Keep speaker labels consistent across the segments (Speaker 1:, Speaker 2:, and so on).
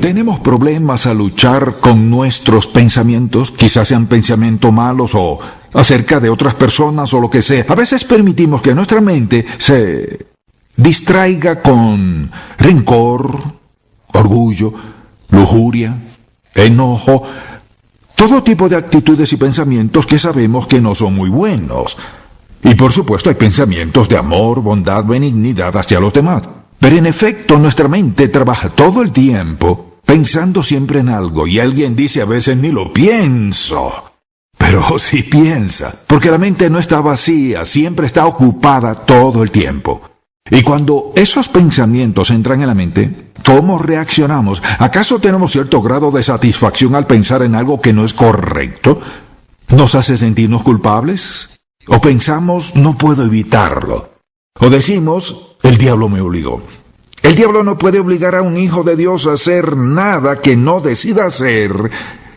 Speaker 1: Tenemos problemas al luchar con nuestros pensamientos, quizás sean pensamientos malos o acerca de otras personas o lo que sea. A veces permitimos que nuestra mente se distraiga con rencor, orgullo, lujuria, enojo, todo tipo de actitudes y pensamientos que sabemos que no son muy buenos. Y por supuesto hay pensamientos de amor, bondad, benignidad hacia los demás. Pero en efecto nuestra mente trabaja todo el tiempo pensando siempre en algo, y alguien dice a veces ni lo pienso. Pero sí piensa, porque la mente no está vacía, siempre está ocupada todo el tiempo. Y cuando esos pensamientos entran en la mente, ¿cómo reaccionamos? ¿Acaso tenemos cierto grado de satisfacción al pensar en algo que no es correcto? ¿Nos hace sentirnos culpables? ¿O pensamos, no puedo evitarlo? ¿O decimos, el diablo me obligó? El diablo no puede obligar a un hijo de Dios a hacer nada que no decida hacer,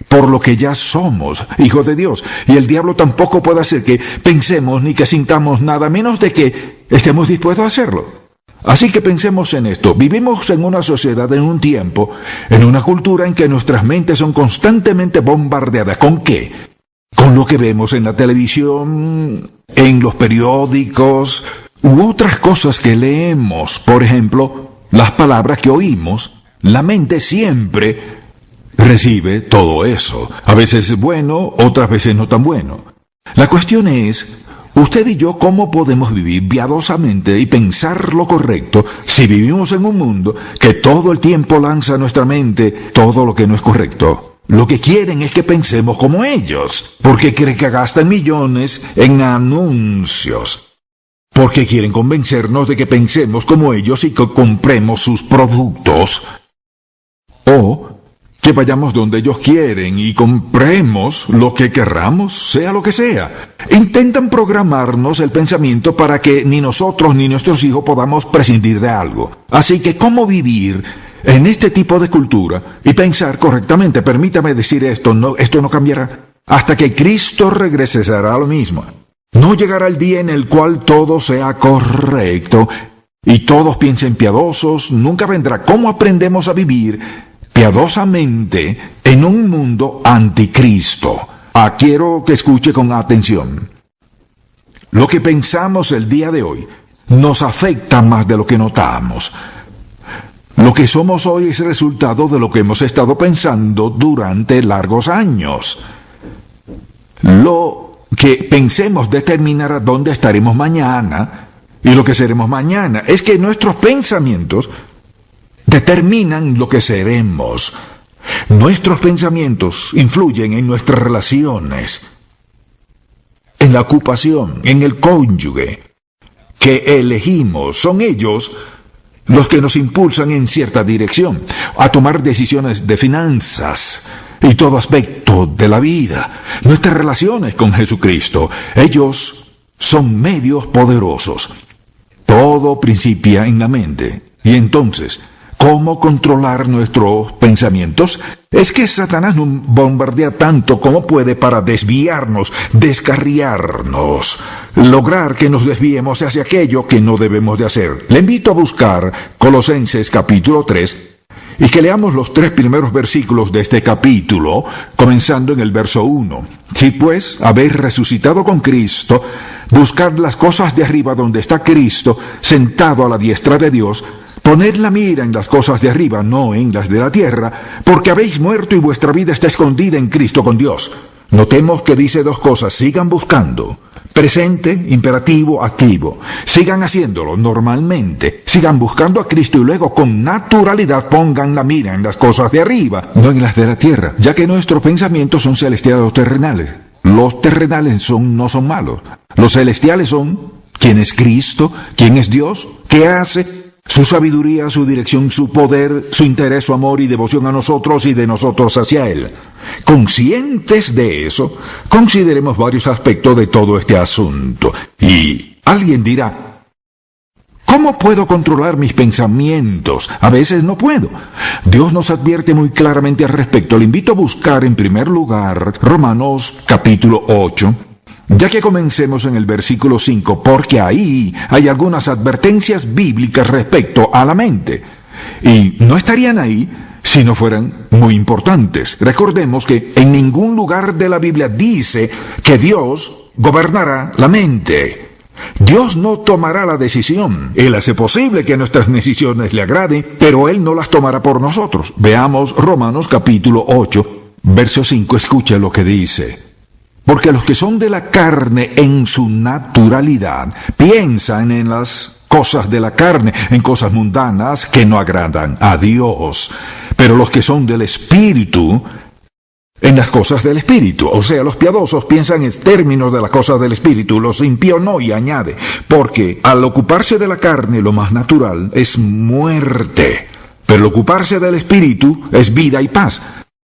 Speaker 1: por lo que ya somos hijos de Dios. Y el diablo tampoco puede hacer que pensemos ni que sintamos nada, menos de que estemos dispuestos a hacerlo. Así que pensemos en esto. Vivimos en una sociedad, en un tiempo, en una cultura en que nuestras mentes son constantemente bombardeadas. ¿Con qué? Con lo que vemos en la televisión, en los periódicos, u otras cosas que leemos. Por ejemplo, las palabras que oímos. La mente siempre recibe todo eso. A veces es bueno, otras veces no tan bueno. La cuestión es, usted y yo, ¿cómo podemos vivir piadosamente y pensar lo correcto si vivimos en un mundo que todo el tiempo lanza a nuestra mente todo lo que no es correcto? Lo que quieren es que pensemos como ellos, porque creen que gastan millones en anuncios. Porque quieren convencernos de que pensemos como ellos y que compremos sus productos. O que vayamos donde ellos quieren y compremos lo que querramos, sea lo que sea. Intentan programarnos el pensamiento para que ni nosotros ni nuestros hijos podamos prescindir de algo. Así que, ¿cómo vivir en este tipo de cultura y pensar correctamente? Permítame decir esto no cambiará. Hasta que Cristo regrese será lo mismo. No llegará el día en el cual todo sea correcto y todos piensen piadosos. Nunca vendrá. ¿Cómo aprendemos a vivir piadosamente en un mundo anticristo? Quiero que escuche con atención. Lo que pensamos el día de hoy nos afecta más de lo que notamos. Lo que somos hoy es resultado de lo que hemos estado pensando durante largos años. Lo que pensemos determinará dónde estaremos mañana y lo que seremos mañana. Es que nuestros pensamientos determinan lo que seremos. Nuestros pensamientos influyen en nuestras relaciones, en la ocupación, en el cónyuge que elegimos. Son ellos los que nos impulsan en cierta dirección, a tomar decisiones de finanzas y todo aspecto de la vida. Nuestras relaciones con Jesucristo, ellos son medios poderosos. Todo principia en la mente. Y entonces, ¿cómo controlar nuestros pensamientos? Es que Satanás nos bombardea tanto como puede para desviarnos, descarriarnos, lograr que nos desviemos hacia aquello que no debemos de hacer. Le invito a buscar Colosenses capítulo 3 y que leamos los 3 primeros versículos de este capítulo, comenzando en el verso 1. Si pues habéis resucitado con Cristo, buscad las cosas de arriba donde está Cristo, sentado a la diestra de Dios. Poned la mira en las cosas de arriba, no en las de la tierra, porque habéis muerto y vuestra vida está escondida en Cristo con Dios. Notemos que dice 2 cosas, sigan buscando. Presente, imperativo, activo. Sigan haciéndolo normalmente. Sigan buscando a Cristo y luego con naturalidad pongan la mira en las cosas de arriba, no en las de la tierra, ya que nuestros pensamientos son celestiales o terrenales. Los terrenales no son malos. Los celestiales son quién es Cristo, quién es Dios, qué hace, su sabiduría, su dirección, su poder, su interés, su amor y devoción a nosotros y de nosotros hacia Él. Conscientes de eso, consideremos varios aspectos de todo este asunto. Y alguien dirá, ¿cómo puedo controlar mis pensamientos? A veces no puedo. Dios nos advierte muy claramente al respecto. Le invito a buscar en primer lugar Romanos capítulo 8. Ya que comencemos en el versículo 5, porque ahí hay algunas advertencias bíblicas respecto a la mente. Y no estarían ahí si no fueran muy importantes. Recordemos que en ningún lugar de la Biblia dice que Dios gobernará la mente. Dios no tomará la decisión. Él hace posible que nuestras decisiones le agraden, pero Él no las tomará por nosotros. Veamos Romanos capítulo 8, verso 5. Escuche lo que dice. Porque los que son de la carne en su naturalidad piensan en las cosas de la carne, en cosas mundanas que no agradan a Dios. Pero los que son del Espíritu, en las cosas del Espíritu. O sea, los piadosos piensan en términos de las cosas del Espíritu, los impíos no, y añade, porque al ocuparse de la carne lo más natural es muerte, pero al ocuparse del Espíritu es vida y paz.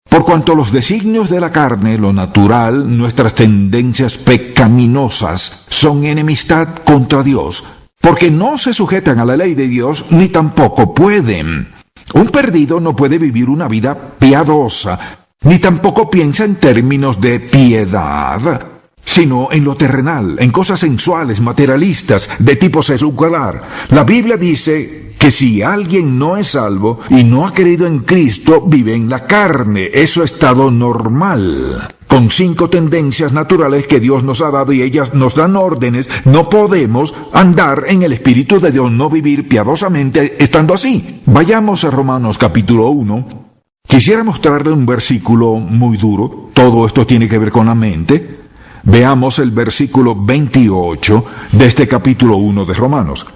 Speaker 1: Por cuanto los designios de la carne, lo natural, nuestras tendencias pecaminosas, son enemistad contra Dios, porque no se sujetan a la ley de Dios, ni tampoco pueden. Un perdido no puede vivir una vida piadosa, ni tampoco piensa en términos de piedad, sino en lo terrenal, en cosas sensuales, materialistas, de tipo secular. La Biblia dice que si alguien no es salvo y no ha creído en Cristo, vive en la carne. Eso es estado normal, con 5 tendencias naturales que Dios nos ha dado y ellas nos dan órdenes. No podemos andar en el Espíritu de Dios, no vivir piadosamente estando así. Vayamos a Romanos capítulo 1. Quisiera mostrarle un versículo muy duro. Todo esto tiene que ver con la mente. Veamos el versículo 28 de este capítulo 1 de Romanos,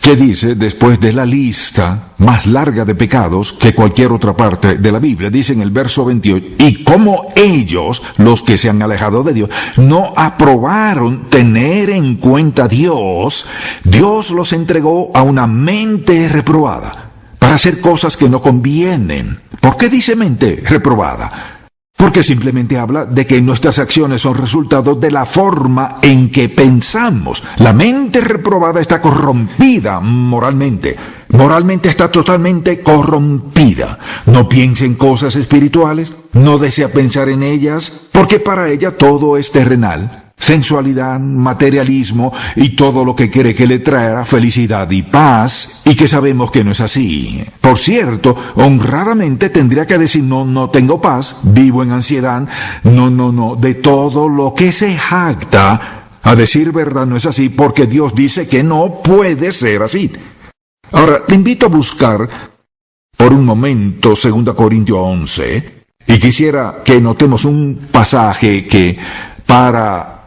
Speaker 1: que dice, después de la lista más larga de pecados que cualquier otra parte de la Biblia, dice en el verso 28, y como ellos, los que se han alejado de Dios, no aprobaron tener en cuenta a Dios, Dios los entregó a una mente reprobada para hacer cosas que no convienen. ¿Por qué dice mente reprobada? Porque simplemente habla de que nuestras acciones son resultado de la forma en que pensamos. La mente reprobada está corrompida moralmente. Moralmente está totalmente corrompida. No piensa en cosas espirituales, no desea pensar en ellas, porque para ella todo es terrenal. Sensualidad, materialismo y todo lo que cree que le traerá felicidad y paz, y que sabemos que no es así. Por cierto, honradamente tendría que decir, no tengo paz, vivo en ansiedad, no, de todo lo que se jacta. A decir verdad no es así, porque Dios dice que no puede ser así. Ahora, le invito a buscar por un momento 2 Corintios 11, y quisiera que notemos un pasaje que para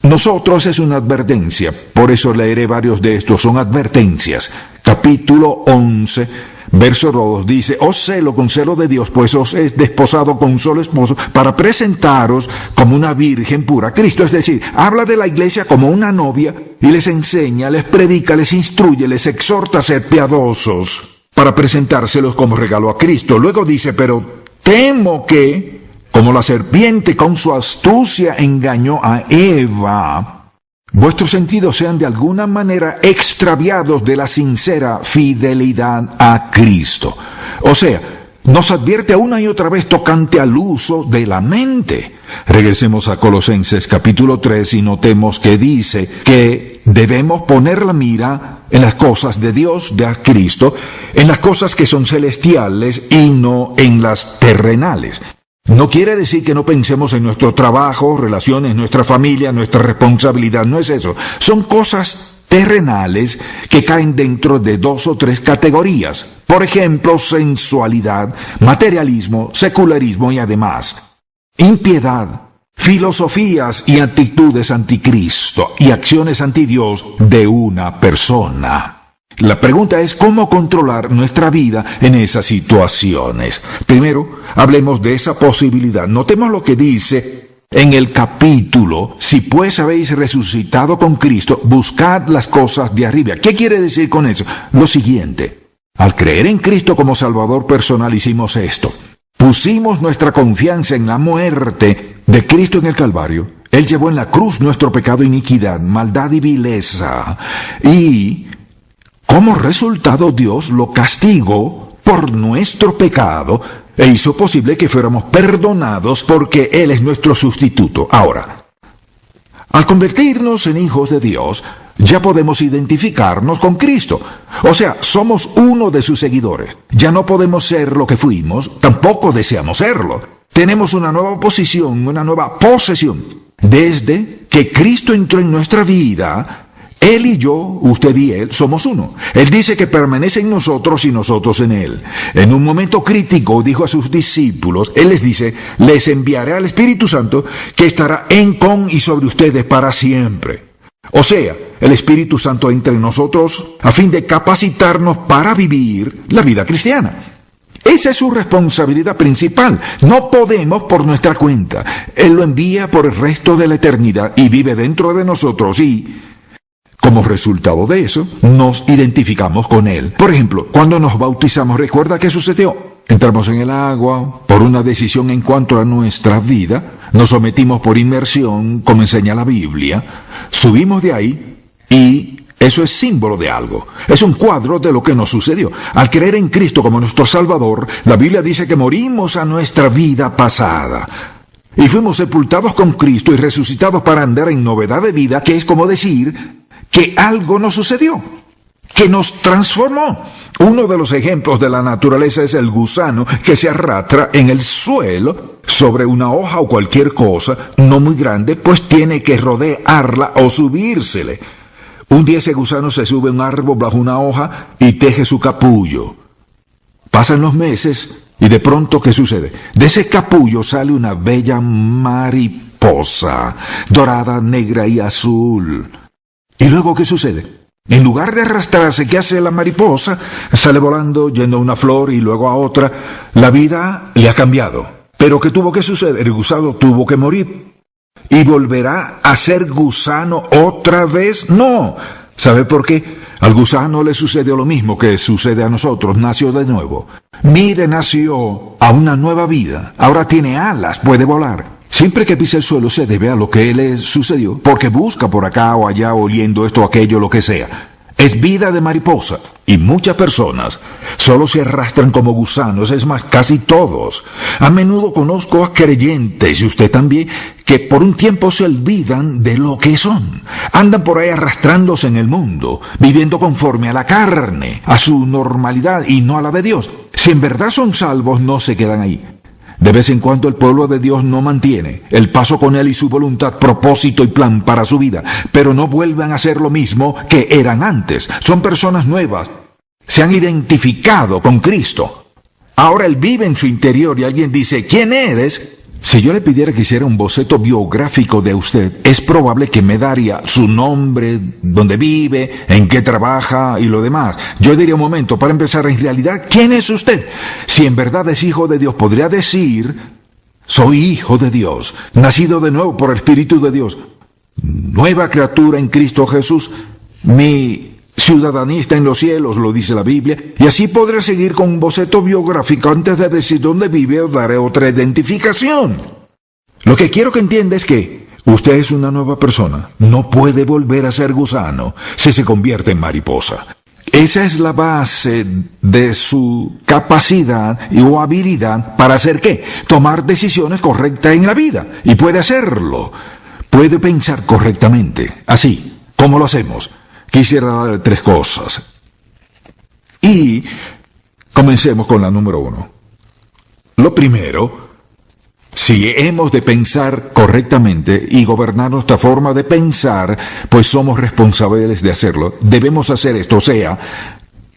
Speaker 1: nosotros es una advertencia, por eso leeré varios de estos, son advertencias. Capítulo 11, verso 2 dice, os celo con celo de Dios, pues os he desposado con un solo esposo, para presentaros como una virgen pura a Cristo. Es decir, habla de la iglesia como una novia, y les enseña, les predica, les instruye, les exhorta a ser piadosos, para presentárselos como regalo a Cristo. Luego dice, pero temo que, como la serpiente con su astucia engañó a Eva, vuestros sentidos sean de alguna manera extraviados de la sincera fidelidad a Cristo. O sea, nos advierte una y otra vez tocante al uso de la mente. Regresemos a Colosenses capítulo 3 y notemos que dice que debemos poner la mira en las cosas de Dios, de Cristo, en las cosas que son celestiales y no en las terrenales. No quiere decir que no pensemos en nuestro trabajo, relaciones, nuestra familia, nuestra responsabilidad, no es eso. Son cosas terrenales que caen dentro de 2 o 3 categorías. Por ejemplo, sensualidad, materialismo, secularismo y además impiedad, filosofías y actitudes anticristo y acciones antidios de una persona. La pregunta es cómo controlar nuestra vida en esas situaciones. Primero, hablemos de esa posibilidad. Notemos lo que dice en el capítulo, si pues habéis resucitado con Cristo, buscad las cosas de arriba. ¿Qué quiere decir con eso? Lo siguiente, al creer en Cristo como Salvador personal hicimos esto. Pusimos nuestra confianza en la muerte de Cristo en el Calvario. Él llevó en la cruz nuestro pecado, iniquidad, maldad y vileza. Y como resultado, Dios lo castigó por nuestro pecado e hizo posible que fuéramos perdonados porque Él es nuestro sustituto. Ahora, al convertirnos en hijos de Dios, ya podemos identificarnos con Cristo. O sea, somos uno de sus seguidores. Ya no podemos ser lo que fuimos, tampoco deseamos serlo. Tenemos una nueva posición, una nueva posesión. Desde que Cristo entró en nuestra vida, Él y yo, usted y Él, somos uno. Él dice que permanece en nosotros y nosotros en Él. En un momento crítico dijo a sus discípulos, Él les dice, les enviaré al Espíritu Santo que estará en, con y sobre ustedes para siempre. O sea, el Espíritu Santo entra en nosotros a fin de capacitarnos para vivir la vida cristiana. Esa es su responsabilidad principal. No podemos por nuestra cuenta. Él lo envía por el resto de la eternidad y vive dentro de nosotros y, como resultado de eso, nos identificamos con Él. Por ejemplo, cuando nos bautizamos, ¿recuerda qué sucedió? Entramos en el agua por una decisión en cuanto a nuestra vida, nos sometimos por inmersión, como enseña la Biblia, subimos de ahí y eso es símbolo de algo. Es un cuadro de lo que nos sucedió. Al creer en Cristo como nuestro Salvador, la Biblia dice que morimos a nuestra vida pasada. Y fuimos sepultados con Cristo y resucitados para andar en novedad de vida, que es como decir que algo nos sucedió, que nos transformó. Uno de los ejemplos de la naturaleza es el gusano que se arrastra en el suelo sobre una hoja o cualquier cosa no muy grande, pues tiene que rodearla o subírsele. Un día ese gusano se sube a un árbol bajo una hoja y teje su capullo. Pasan los meses y de pronto, ¿qué sucede? De ese capullo sale una bella mariposa, dorada, negra y azul. ¿Y luego qué sucede? En lugar de arrastrarse, ¿qué hace la mariposa? Sale volando, yendo a una flor y luego a otra. La vida le ha cambiado. ¿Pero qué tuvo que suceder? El gusano tuvo que morir. ¿Y volverá a ser gusano otra vez? No. ¿Sabe por qué? Al gusano le sucedió lo mismo que sucede a nosotros. Nació de nuevo. Mire, nació a una nueva vida. Ahora tiene alas, puede volar. Siempre que pisa el suelo se debe a lo que le sucedió, porque busca por acá o allá oliendo esto o aquello, lo que sea. Es vida de mariposa, y muchas personas solo se arrastran como gusanos, es más, casi todos. A menudo conozco a creyentes, y usted también, que por un tiempo se olvidan de lo que son. Andan por ahí arrastrándose en el mundo, viviendo conforme a la carne, a su normalidad y no a la de Dios. Si en verdad son salvos, no se quedan ahí. De vez en cuando el pueblo de Dios no mantiene el paso con Él y su voluntad, propósito y plan para su vida, pero no vuelven a ser lo mismo que eran antes. Son personas nuevas. Se han identificado con Cristo. Ahora Él vive en su interior y alguien dice, ¿quién eres? Si yo le pidiera que hiciera un boceto biográfico de usted, es probable que me daría su nombre, dónde vive, en qué trabaja y lo demás. Yo diría un momento, para empezar, en realidad, ¿quién es usted? Si en verdad es hijo de Dios, podría decir, soy hijo de Dios, nacido de nuevo por el Espíritu de Dios, nueva criatura en Cristo Jesús, mi ciudadanía está en los cielos, lo dice la Biblia, y así podré seguir con un boceto biográfico antes de decir dónde vive o daré otra identificación. Lo que quiero que entienda es que usted es una nueva persona, no puede volver a ser gusano si se convierte en mariposa. Esa es la base de su capacidad o habilidad para hacer ¿qué? Tomar decisiones correctas en la vida, y puede hacerlo, puede pensar correctamente. Así, ¿cómo lo hacemos? Quisiera dar 3 cosas. Y comencemos con la número 1. Lo primero, si hemos de pensar correctamente y gobernar nuestra forma de pensar, pues somos responsables de hacerlo. Debemos hacer esto, o sea,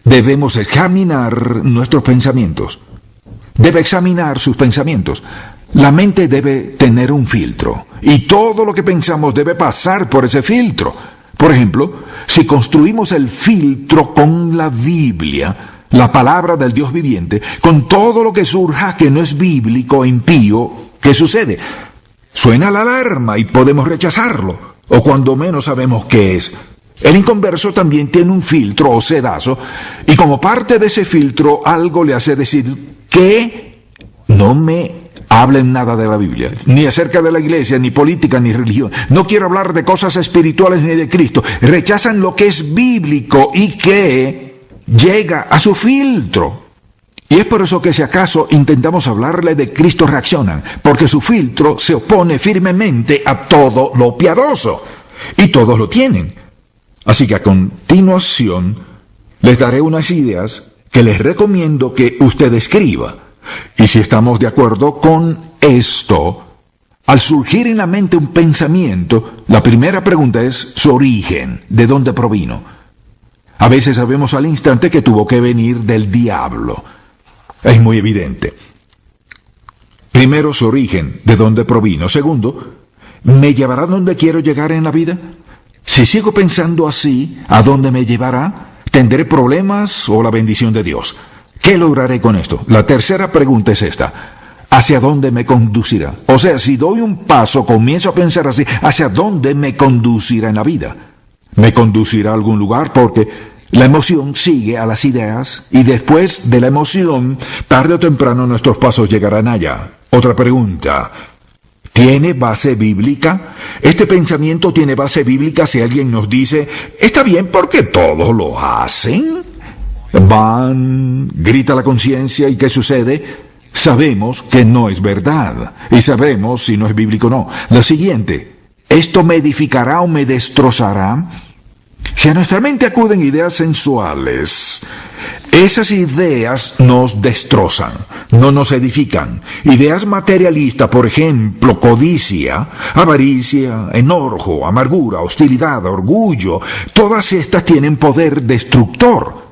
Speaker 1: debemos examinar nuestros pensamientos. Debe examinar sus pensamientos. La mente debe tener un filtro, y todo lo que pensamos debe pasar por ese filtro. Por ejemplo, si construimos el filtro con la Biblia, la palabra del Dios viviente, con todo lo que surja que no es bíblico e impío, ¿qué sucede? Suena la alarma y podemos rechazarlo, o cuando menos sabemos qué es. El inconverso también tiene un filtro o sedazo, y como parte de ese filtro algo le hace decir que no me hablen nada de la Biblia, ni acerca de la iglesia, ni política, ni religión. No quiero hablar de cosas espirituales ni de Cristo. Rechazan lo que es bíblico y que llega a su filtro. Y es por eso que si acaso intentamos hablarle de Cristo, reaccionan, porque su filtro se opone firmemente a todo lo piadoso. Y todos lo tienen. Así que a continuación les daré unas ideas que les recomiendo que usted escriba. Y si estamos de acuerdo con esto, al surgir en la mente un pensamiento, la primera pregunta es su origen, ¿de dónde provino? A veces sabemos al instante que tuvo que venir del diablo. Es muy evidente. Primero, su origen, ¿de dónde provino? Segundo, ¿me llevará a donde quiero llegar en la vida? Si sigo pensando así, ¿a dónde me llevará? ¿Tendré problemas o la bendición de Dios? ¿Qué lograré con esto? La tercera pregunta es esta. ¿Hacia dónde me conducirá? O sea, si doy un paso, comienzo a pensar así, ¿hacia dónde me conducirá en la vida? ¿Me conducirá a algún lugar? Porque la emoción sigue a las ideas y después de la emoción, tarde o temprano nuestros pasos llegarán allá. Otra pregunta. ¿Tiene base bíblica? Este pensamiento tiene base bíblica si alguien nos dice, está bien porque todos lo hacen. Grita la conciencia, ¿y qué sucede? Sabemos que no es verdad y sabremos si no es bíblico o no. La siguiente, ¿esto me edificará o me destrozará? Si a nuestra mente acuden ideas sensuales, esas ideas nos destrozan, no nos edifican. Ideas materialistas, por ejemplo, codicia, avaricia, enojo, amargura, hostilidad, orgullo, todas estas tienen poder destructor.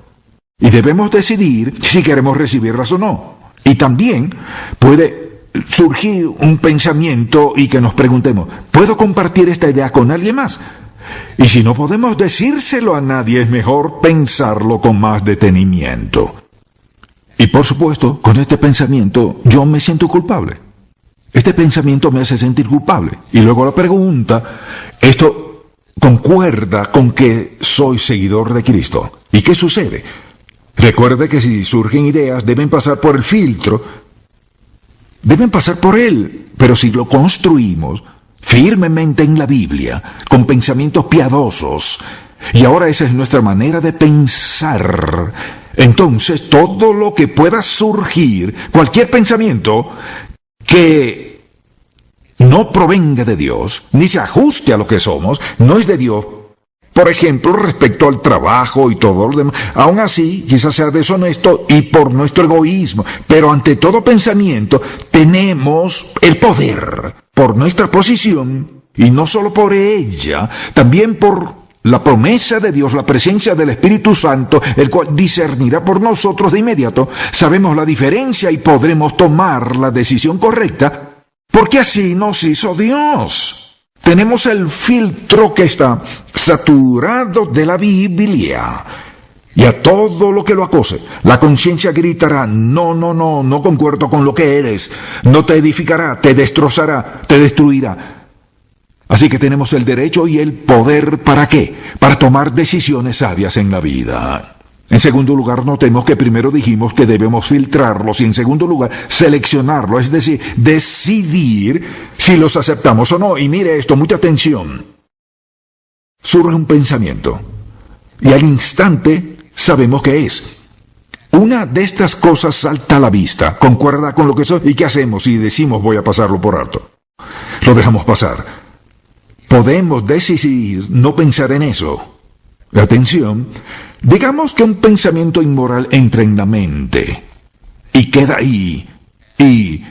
Speaker 1: Y debemos decidir si queremos recibirlas o no. Y también puede surgir un pensamiento y que nos preguntemos, ¿puedo compartir esta idea con alguien más? Y si no podemos decírselo a nadie, es mejor pensarlo con más detenimiento. Y por supuesto, con este pensamiento yo me siento culpable. Este pensamiento me hace sentir culpable. Y luego la pregunta, ¿esto concuerda con que soy seguidor de Cristo? ¿Y qué sucede? Recuerde que si surgen ideas deben pasar por el filtro, deben pasar por él, pero si lo construimos firmemente en la Biblia, con pensamientos piadosos, y ahora esa es nuestra manera de pensar, entonces todo lo que pueda surgir, cualquier pensamiento que no provenga de Dios, ni se ajuste a lo que somos, no es de Dios. Por ejemplo, respecto al trabajo y todo lo demás, aún así, quizás sea deshonesto y por nuestro egoísmo, pero ante todo pensamiento tenemos el poder por nuestra posición, y no solo por ella, también por la promesa de Dios, la presencia del Espíritu Santo, el cual discernirá por nosotros de inmediato. Sabemos la diferencia y podremos tomar la decisión correcta, porque así nos hizo Dios. Tenemos el filtro que está saturado de la Biblia. Y a todo lo que lo acose, la conciencia gritará, no concuerdo con lo que eres. No te edificará, te destrozará, te destruirá. Así que tenemos el derecho y el poder, ¿para qué? Para tomar decisiones sabias en la vida. En segundo lugar, notemos que primero dijimos que debemos filtrarlos y en segundo lugar, seleccionarlos, es decir, decidir si los aceptamos o no. Y mire esto, mucha atención. Surge un pensamiento y al instante sabemos qué es. Una de estas cosas salta a la vista, concuerda con lo que soy. ¿Y qué hacemos si decimos voy a pasarlo por alto? Lo dejamos pasar. Podemos decidir no pensar en eso. Atención, digamos que un pensamiento inmoral entra en la mente y queda ahí y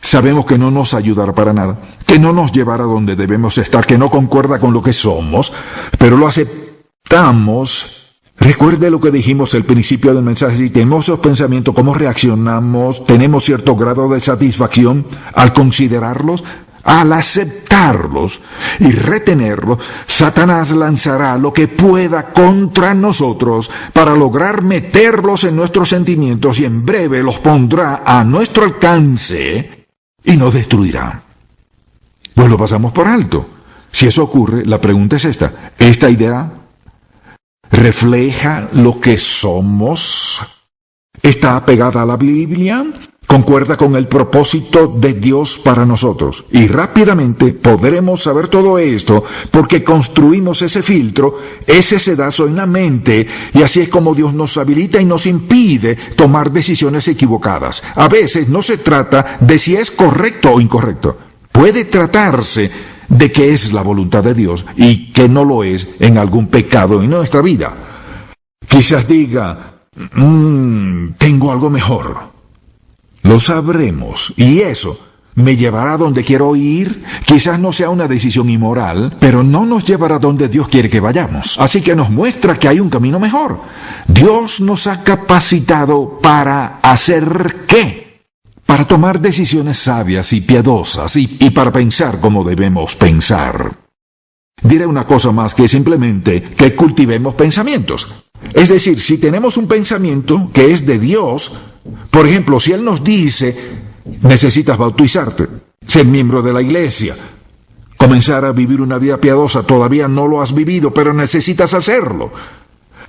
Speaker 1: sabemos que no nos ayudará para nada, que no nos llevará a donde debemos estar, que no concuerda con lo que somos, pero lo aceptamos. Recuerde lo que dijimos al principio del mensaje, si tenemos esos pensamientos, ¿cómo reaccionamos? ¿Tenemos cierto grado de satisfacción al considerarlos? Al aceptarlos y retenerlos, Satanás lanzará lo que pueda contra nosotros para lograr meterlos en nuestros sentimientos y en breve los pondrá a nuestro alcance y nos destruirá. Pues lo pasamos por alto. Si eso ocurre, la pregunta es esta. ¿Esta idea refleja lo que somos? ¿Está apegada a la Biblia? ¿Concuerda con el propósito de Dios para nosotros? Y rápidamente podremos saber todo esto porque construimos ese filtro, ese sedazo en la mente, y así es como Dios nos habilita y nos impide tomar decisiones equivocadas. A veces no se trata de si es correcto o incorrecto. Puede tratarse de qué es la voluntad de Dios y qué no lo es en algún pecado en nuestra vida. Quizás diga, tengo algo mejor. Lo sabremos, y eso me llevará a donde quiero ir. Quizás no sea una decisión inmoral, pero no nos llevará a donde Dios quiere que vayamos. Así que nos muestra que hay un camino mejor. Dios nos ha capacitado para ¿hacer qué? Para tomar decisiones sabias y piadosas y para pensar como debemos pensar. Diré una cosa más que simplemente que cultivemos pensamientos. Es decir, si tenemos un pensamiento que es de Dios, por ejemplo, si Él nos dice, necesitas bautizarte, ser miembro de la iglesia, comenzar a vivir una vida piadosa, todavía no lo has vivido, pero necesitas hacerlo.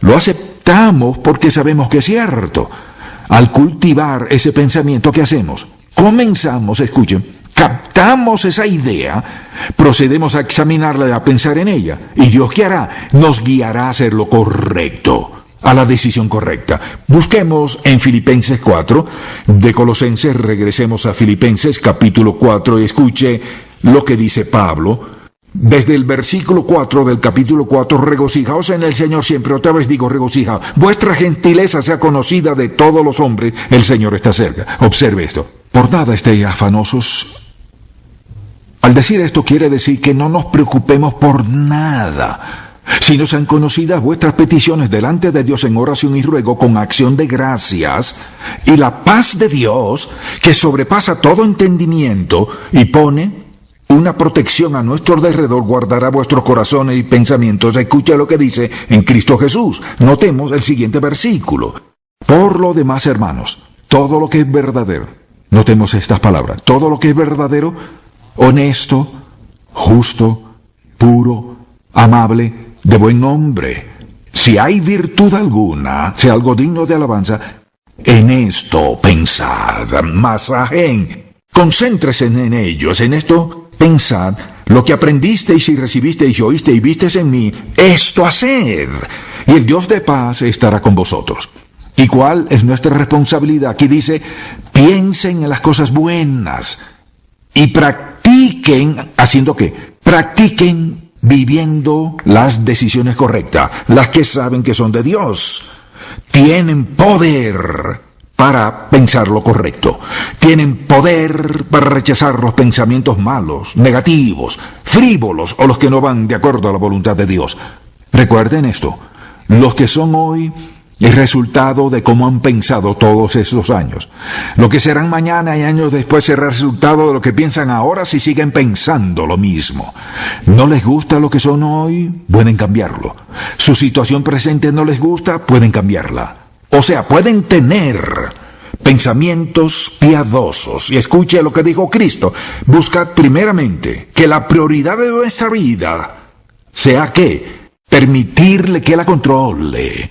Speaker 1: Lo aceptamos porque sabemos que es cierto. Al cultivar ese pensamiento, ¿qué hacemos? Comenzamos, escuchen, captamos esa idea, procedemos a examinarla y a pensar en ella. ¿Y Dios qué hará? Nos guiará a hacer lo correcto, a la decisión correcta. Busquemos en Filipenses 4, de Colosenses regresemos a Filipenses capítulo 4 y escuche lo que dice Pablo. Desde el versículo 4 del capítulo 4, regocijaos en el Señor siempre. Otra vez digo regocijaos. Vuestra gentileza sea conocida de todos los hombres, el Señor está cerca. Observe esto. Por nada estéis afanosos. Al decir esto quiere decir que no nos preocupemos por nada, sino sean conocidas vuestras peticiones delante de Dios en oración y ruego con acción de gracias, y la paz de Dios, que sobrepasa todo entendimiento y pone una protección a nuestro alrededor, guardará vuestros corazones y pensamientos. Escucha lo que dice en Cristo Jesús. Notemos el siguiente versículo. Por lo demás, hermanos, todo lo que es verdadero, notemos estas palabras, todo lo que es verdadero, honesto, justo, puro, amable, de buen nombre. Si hay virtud alguna, si algo digno de alabanza, en esto pensad. Masajen, concéntrese en ellos, en esto pensad, lo que aprendisteis y recibisteis y oísteis y visteis en mí, esto haced, y el Dios de paz estará con vosotros. ¿Y cuál es nuestra responsabilidad? Aquí dice, piensen en las cosas buenas y practiquen, ¿haciendo qué? Practiquen viviendo las decisiones correctas, las que saben que son de Dios. Tienen poder para pensar lo correcto. Tienen poder para rechazar los pensamientos malos, negativos, frívolos o los que no van de acuerdo a la voluntad de Dios. Recuerden esto, los que son hoy es resultado de cómo han pensado todos estos años. Lo que serán mañana y años después será resultado de lo que piensan ahora si siguen pensando lo mismo. ¿No les gusta lo que son hoy? Pueden cambiarlo. Su situación presente no les gusta, pueden cambiarla. O sea, pueden tener pensamientos piadosos. Y escuche lo que dijo Cristo. Buscad primeramente que la prioridad de nuestra vida sea ¿qué? Permitirle que la controle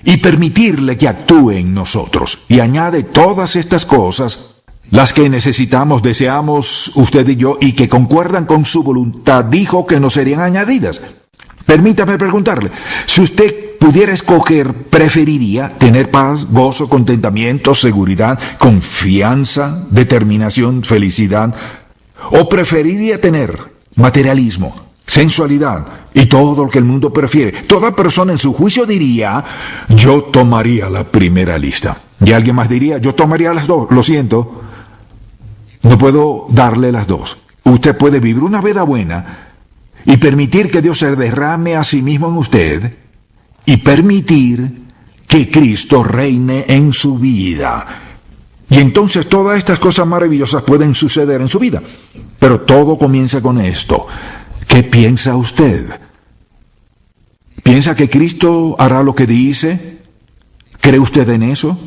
Speaker 1: y permitirle que actúe en nosotros. Y añade todas estas cosas, las que necesitamos, deseamos usted y yo, y que concuerdan con su voluntad, dijo que no serían añadidas. Permítame preguntarle, si usted pudiera escoger, ¿preferiría tener paz, gozo, contentamiento, seguridad, confianza, determinación, felicidad? ¿O preferiría tener materialismo, sensualidad y todo lo que el mundo prefiere? Toda persona en su juicio diría, yo tomaría la primera lista. Y alguien más diría, yo tomaría las dos. Lo siento, no puedo darle las dos. Usted puede vivir una vida buena y permitir que Dios se derrame a sí mismo en usted y permitir que Cristo reine en su vida. Y entonces todas estas cosas maravillosas pueden suceder en su vida. Pero todo comienza con esto. ¿Qué piensa usted? ¿Piensa que Cristo hará lo que dice? ¿Cree usted en eso?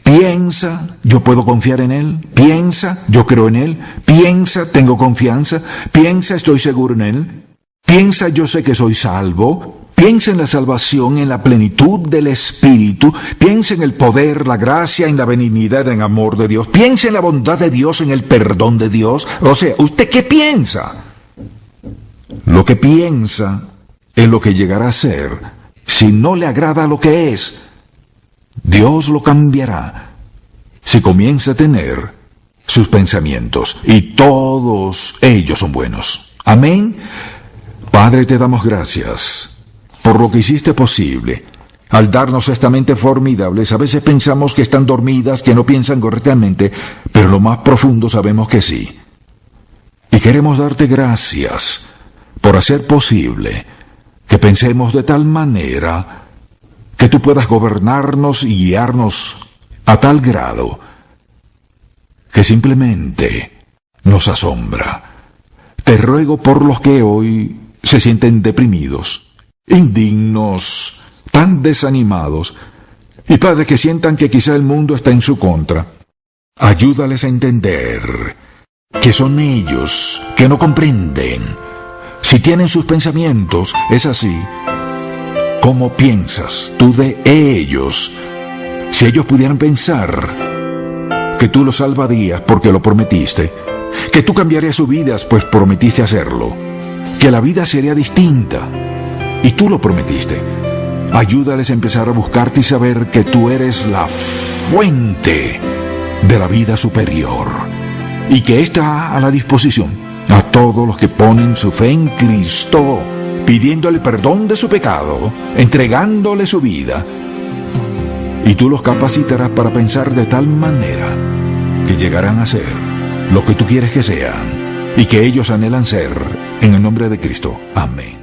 Speaker 1: Piensa, yo puedo confiar en Él. Piensa, yo creo en Él. Piensa, tengo confianza. Piensa, estoy seguro en Él. Piensa, yo sé que soy salvo. Piensa en la salvación, en la plenitud del Espíritu. Piensa en el poder, la gracia, en la benignidad, en el amor de Dios. Piensa en la bondad de Dios, en el perdón de Dios. O sea, ¿usted qué piensa? Lo que piensa es lo que llegará a ser. Si no le agrada lo que es, Dios lo cambiará si comienza a tener sus pensamientos, y todos ellos son buenos. Amén. Padre, te damos gracias por lo que hiciste posible. Al darnos esta mente formidable, a veces pensamos que están dormidas, que no piensan correctamente, pero lo más profundo sabemos que sí. Y queremos darte gracias por hacer posible que pensemos de tal manera que tú puedas gobernarnos y guiarnos a tal grado que simplemente nos asombra. Te ruego por los que hoy se sienten deprimidos, indignos, tan desanimados, y Padre, que sientan que quizá el mundo está en su contra. Ayúdales a entender que son ellos que no comprenden. Si tienen sus pensamientos, es así. ¿Cómo piensas tú de ellos? Si ellos pudieran pensar que tú los salvarías porque lo prometiste, que tú cambiarías sus vidas pues prometiste hacerlo, que la vida sería distinta y tú lo prometiste. Ayúdales a empezar a buscarte y saber que tú eres la fuente de la vida superior y que está a la disposición a todos los que ponen su fe en Cristo, pidiéndole perdón de su pecado, entregándole su vida. Y tú los capacitarás para pensar de tal manera que llegarán a ser lo que tú quieres que sean y que ellos anhelan ser, en el nombre de Cristo. Amén.